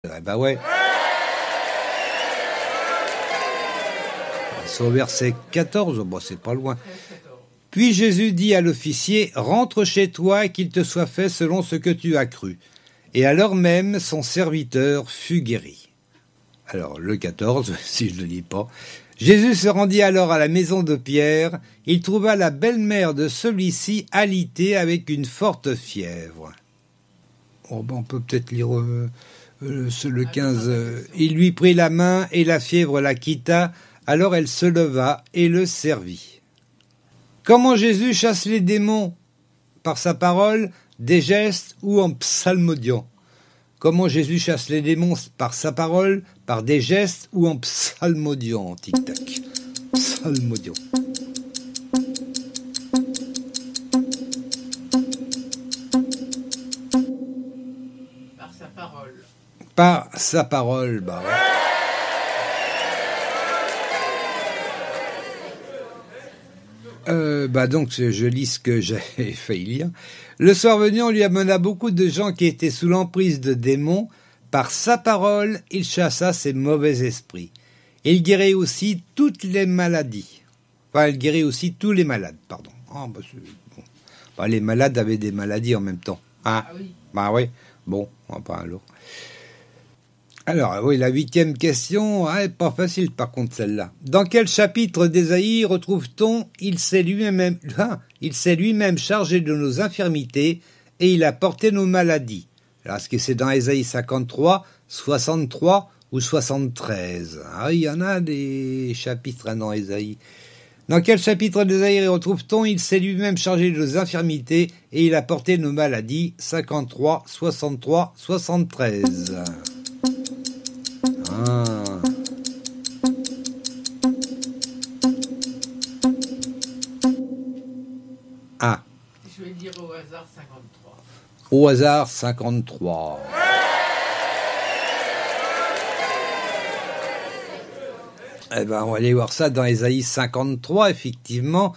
Bah ouais. C'est au verset 14, bon, c'est pas loin. Puis Jésus dit à l'officier, « Rentre chez toi et qu'il te soit fait selon ce que tu as cru. » Et alors même, son serviteur fut guéri. Alors, le 14, si je ne le lis pas. Jésus se rendit alors à la maison de Pierre. Il trouva la belle-mère de celui-ci alitée avec une forte fièvre. Oh, ben on peut peut-être lire le 15. Il lui prit la main et la fièvre la quitta. Alors elle se leva et le servit. Comment Jésus chasse les démons? Par sa parole, des gestes ou en psalmodiant? Comment Jésus chasse les démons? Par sa parole, par des gestes ou en psalmodiant? Tic-tac. Psalmodiant. Par sa parole. Par sa parole, bah ouais. Donc, je lis ce que j'ai failli lire. Le soir venu, on lui amena beaucoup de gens qui étaient sous l'emprise de démons. Par sa parole, il chassa ces mauvais esprits. Il guérit aussi toutes les maladies. Enfin, il guérit aussi tous les malades, pardon. Oh, bon. Les malades avaient des maladies en même temps. Hein? Ah oui. Bah oui. Bon, pas alors. Alors, oui, la 8e question, pas facile par contre celle-là. Dans quel chapitre d'Ésaïe retrouve-t-on « Il s'est lui-même chargé de nos infirmités et il a porté nos maladies » Alors, est-ce que c'est dans Ésaïe 53, 63 ou 73 ? Ah, il y en a des chapitres dans Ésaïe. Dans quel chapitre d'Ésaïe retrouve-t-on « Il s'est lui-même chargé de nos infirmités et il a porté nos maladies » 53, 63, 73. Ah. Je vais dire au hasard 53. Au hasard 53. Eh ben, on va aller voir ça dans Ésaïe 53, effectivement.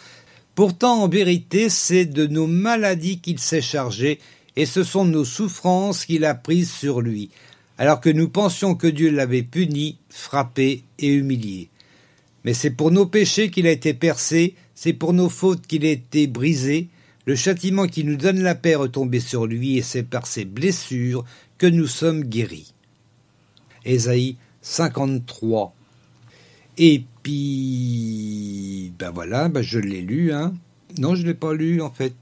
Pourtant, en vérité, c'est de nos maladies qu'il s'est chargé, et ce sont nos souffrances qu'il a prises sur lui. Alors que nous pensions que Dieu l'avait puni, frappé et humilié. Mais c'est pour nos péchés qu'il a été percé, c'est pour nos fautes qu'il a été brisé. Le châtiment qui nous donne la paix est retombé sur lui, et c'est par ses blessures que nous sommes guéris. Ésaïe 53. Et puis, voilà, je l'ai lu, hein. Non, je ne l'ai pas lu, en fait.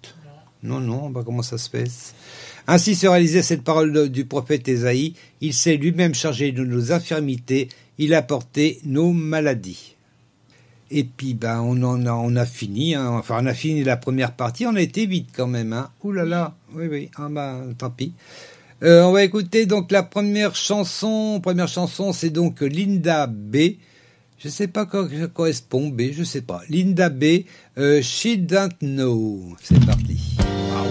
Non, comment ça se fait? Ainsi se réalisait cette parole du prophète Ésaïe. Il s'est lui-même chargé de nos infirmités, il a porté nos maladies. Et puis, on a fini, hein. Enfin, on a fini la première partie, on a été vite quand même, hein. Ouh là là, oui, tant pis. On va écouter donc la première chanson, c'est donc Linda B. Je sais pas quoi ça correspond, B, je sais pas. Linda B, She Don't Know. C'est parti. Waouh.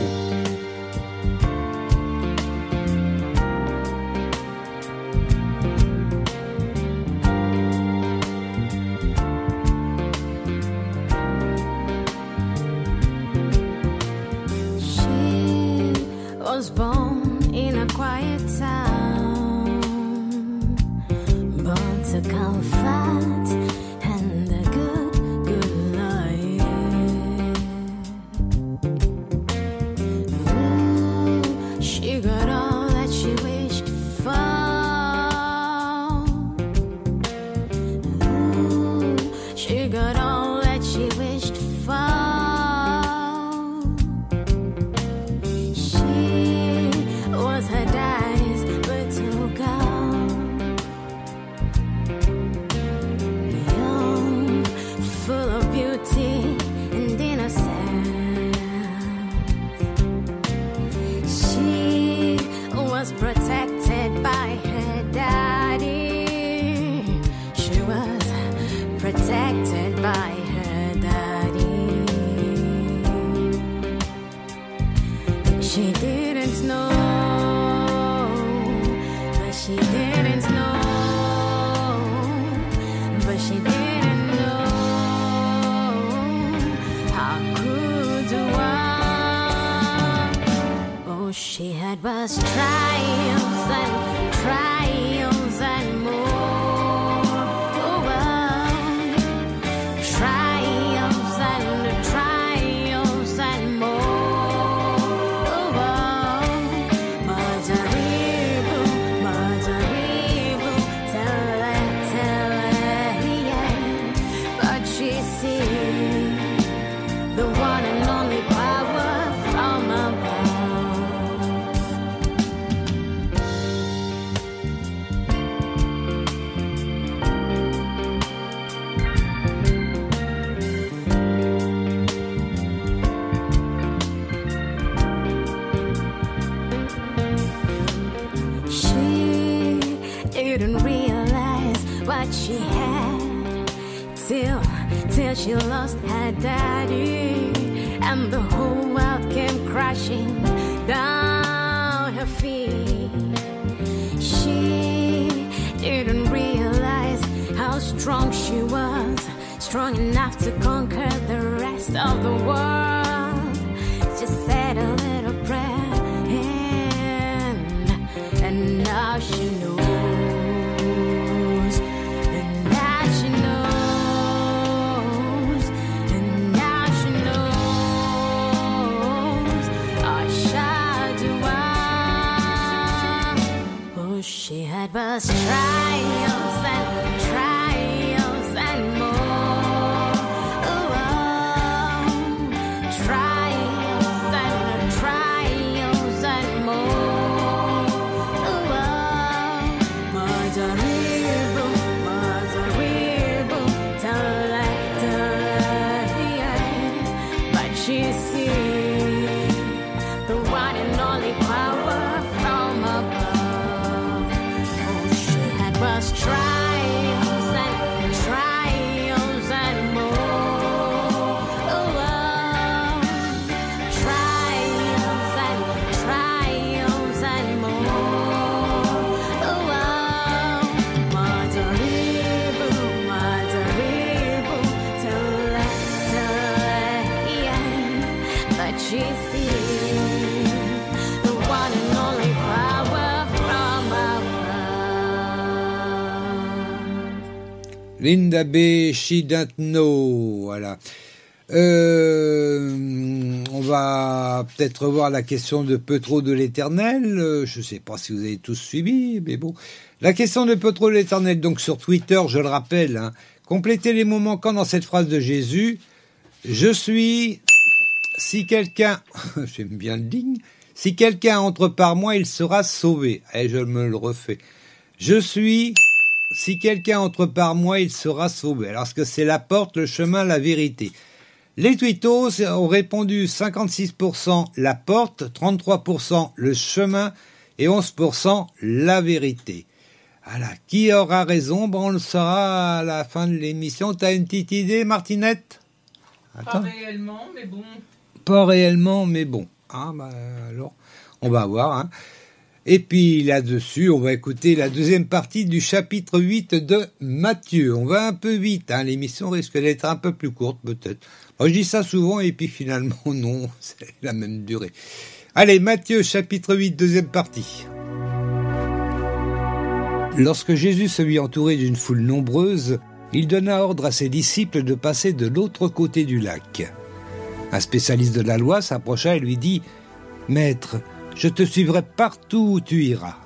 Was born in a quiet town, born to comfort and a good life. Ooh, she got all that she wished for. Ooh, she got all that she wished for. Protected by her daddy. She was protected by her daddy. She didn't know, but she didn't know, but she didn't know. How could one? Oh, she had was triumphs and triumphs. didn't realize what she had till she lost her daddy, and the whole world came crashing down her feet. She didn't realize how strong she was, strong enough to conquer the rest of the world. Just said a little prayer and now she knows. And now she knows. And now she knows. Oh, she had was trials and trials and more. Oh, trials and more. Oh, Mazaribu, tala, but she sees the one and only power from above. Oh, she had was trials and more. Oh, trials and more. Oh, Mazaribu, tala, but she sees the one and only power from above. Linda B. She Don't Know, voilà. On va peut-être revoir la question de peu trop de l'Éternel. Je ne sais pas si vous avez tous suivi, mais bon. La question de peu trop de l'Éternel, donc sur Twitter, je le rappelle, hein. Complétez les mots manquants dans cette phrase de Jésus. Je suis, si quelqu'un, j'aime bien le digne, si quelqu'un entre par moi, il sera sauvé. Et je me le refais. Je suis, si quelqu'un entre par moi, il sera sauvé. Alors, est-ce que c'est la porte, le chemin, la vérité? Les tweetos ont répondu 56% la porte, 33% le chemin et 11% la vérité. Voilà. Qui aura raison? Bon, on le saura à la fin de l'émission. T'as une petite idée, Martinette? Pas réellement, mais bon. Pas réellement, mais bon. Ah, bah, alors, on va voir, hein. Et puis là-dessus, on va écouter la deuxième partie du chapitre 8 de Matthieu. On va un peu vite, hein. L'émission risque d'être un peu plus courte, peut-être. Moi, je dis ça souvent, et puis finalement, non, c'est la même durée. Allez, Matthieu, chapitre 8, deuxième partie. Lorsque Jésus se vit entouré d'une foule nombreuse, il donna ordre à ses disciples de passer de l'autre côté du lac. Un spécialiste de la loi s'approcha et lui dit « Maître, je te suivrai partout où tu iras. »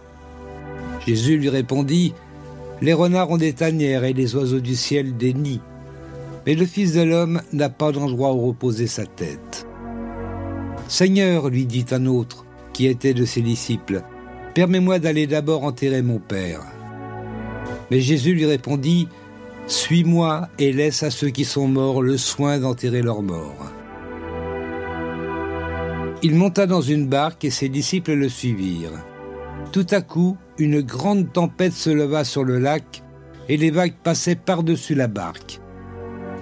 Jésus lui répondit « Les renards ont des tanières et les oiseaux du ciel des nids. Mais le Fils de l'homme n'a pas d'endroit où reposer sa tête. » « Seigneur, lui dit un autre, qui était de ses disciples, permets-moi d'aller d'abord enterrer mon père. » Mais Jésus lui répondit, « Suis-moi et laisse à ceux qui sont morts le soin d'enterrer leurs morts. » Il monta dans une barque et ses disciples le suivirent. Tout à coup, une grande tempête se leva sur le lac et les vagues passaient par-dessus la barque.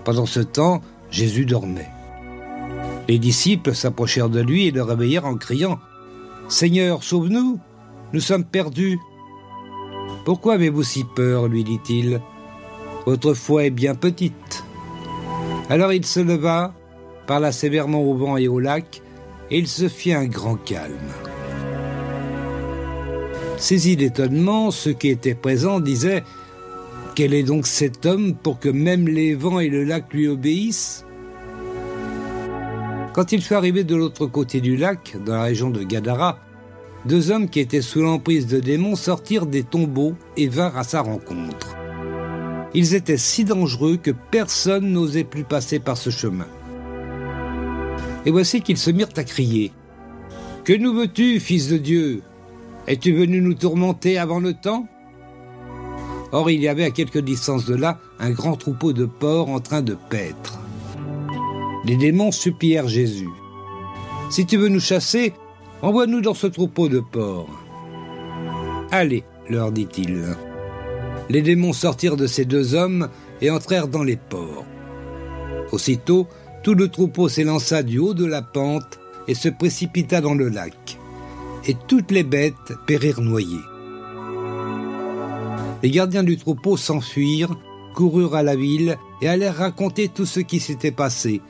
Pendant ce temps, Jésus dormait. Les disciples s'approchèrent de lui et le réveillèrent en criant « Seigneur, sauve-nous, nous sommes perdus. »« Pourquoi avez-vous si peur ?» lui dit-il. « Votre foi est bien petite. » Alors il se leva, parla sévèrement au vent et au lac, et il se fit un grand calme. Saisis d'étonnement, ceux qui étaient présents disaient « Quel est donc cet homme pour que même les vents et le lac lui obéissent ?» Quand il fut arrivé de l'autre côté du lac, dans la région de Gadara, deux hommes qui étaient sous l'emprise de démons sortirent des tombeaux et vinrent à sa rencontre. Ils étaient si dangereux que personne n'osait plus passer par ce chemin. Et voici qu'ils se mirent à crier « Que nous veux-tu, Fils de Dieu? Es-tu venu nous tourmenter avant le temps ?» Or, il y avait à quelque distance de là un grand troupeau de porcs en train de paître. Les démons supplièrent Jésus. « Si tu veux nous chasser, envoie-nous dans ce troupeau de porcs. » « Allez, leur dit-il. » Les démons sortirent de ces deux hommes et entrèrent dans les porcs. Aussitôt, tout le troupeau s'élança du haut de la pente et se précipita dans le lac. Et toutes les bêtes périrent noyées. Les gardiens du troupeau s'enfuirent, coururent à la ville et allèrent raconter tout ce qui s'était passé,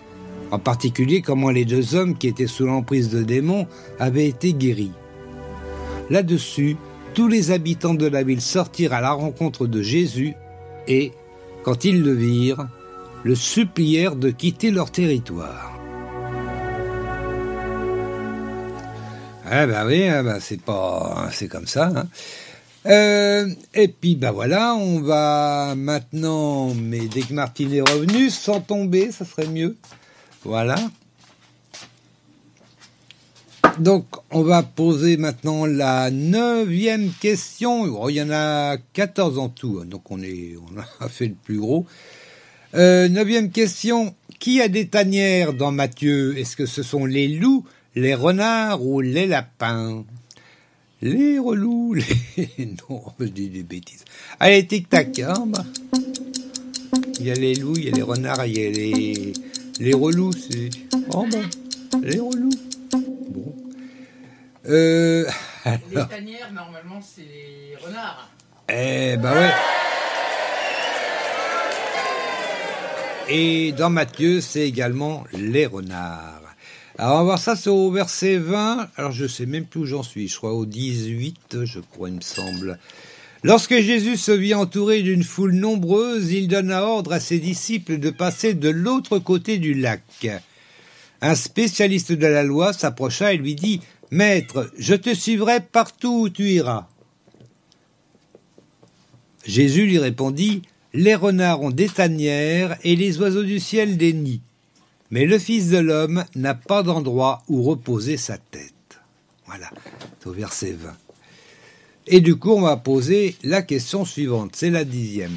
en particulier comment les deux hommes qui étaient sous l'emprise de démons avaient été guéris. Là-dessus, tous les habitants de la ville sortirent à la rencontre de Jésus et, quand ils le virent, le supplièrent de quitter leur territoire. Ah bah oui, c'est comme ça. Hein. Et puis bah voilà, on va maintenant, mais dès que Martine est revenue, sans tomber, ça serait mieux. Voilà. Donc, on va poser maintenant la 9e question. Oh, il y en a 14 en tout, donc on a fait le plus gros. 9e question. Qui a des tanières dans Matthieu? Est-ce que ce sont les loups, les renards ou les lapins? Les relous, Non, je dis des bêtises. Allez, tic-tac. Hein, bah. Il y a les loups, il y a les renards, il y a les relous. Oh, bah, les relous. Bon. Les tanières, normalement, c'est les renards. Eh ben ouais. Et dans Matthieu, c'est également les renards. Alors on va voir ça, c'est au verset 20. Alors je sais même plus où j'en suis. Je crois au 18, je crois, il me semble. Lorsque Jésus se vit entouré d'une foule nombreuse, il donna ordre à ses disciples de passer de l'autre côté du lac. Un spécialiste de la loi s'approcha et lui dit « Maître, je te suivrai partout où tu iras. » Jésus lui répondit « Les renards ont des tanières et les oiseaux du ciel des nids. Mais le Fils de l'homme n'a pas d'endroit où reposer sa tête. » Voilà, c'est au verset 20. Et du coup, on va poser la question suivante, c'est la 10e.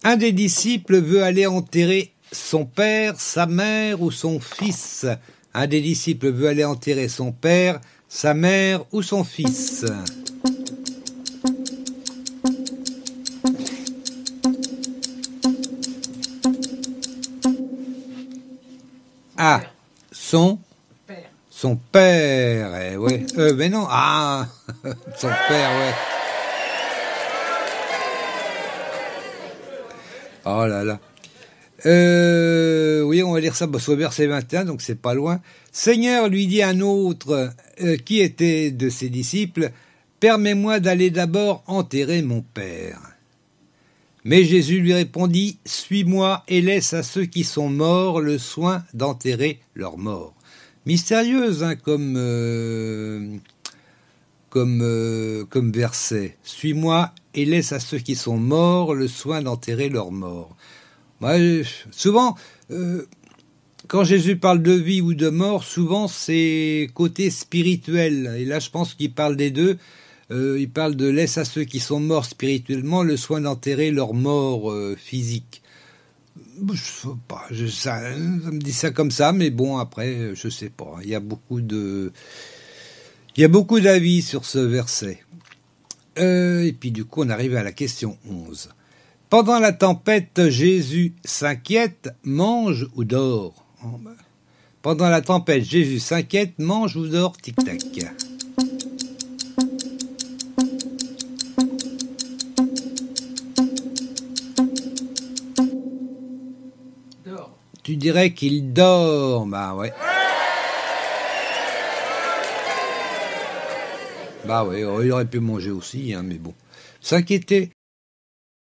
Un des disciples veut aller enterrer son père, sa mère ou son fils. Un des disciples veut aller enterrer son père, sa mère ou son fils. Ah, son père, ouais. Mais non, son père, ouais. Oh là là. Oui, on va lire ça au verset 21, donc c'est pas loin. Seigneur, lui dit un autre, qui était de ses disciples, permets-moi d'aller d'abord enterrer mon père. Mais Jésus lui répondit, suis-moi et laisse à ceux qui sont morts le soin d'enterrer leurs morts. Mystérieuse, hein, comme verset. Suis-moi et laisse à ceux qui sont morts le soin d'enterrer leurs morts. Moi, souvent, quand Jésus parle de vie ou de mort, souvent c'est côté spirituel. Et là, je pense qu'il parle des deux. Il parle de laisse à ceux qui sont morts spirituellement le soin d'enterrer leur mort physique. Je sais pas, ça me dit ça comme ça, mais bon, après, je sais pas. Il y a beaucoup d'avis sur ce verset. Et puis du coup, on arrive à la question 11. Pendant la tempête, Jésus s'inquiète, mange ou dort? Pendant la tempête, Jésus s'inquiète, mange ou dort? Tic-tac. Tu dirais qu'il dort, bah ouais. Bah ouais, il aurait pu manger aussi, hein, mais bon. S'inquiéter.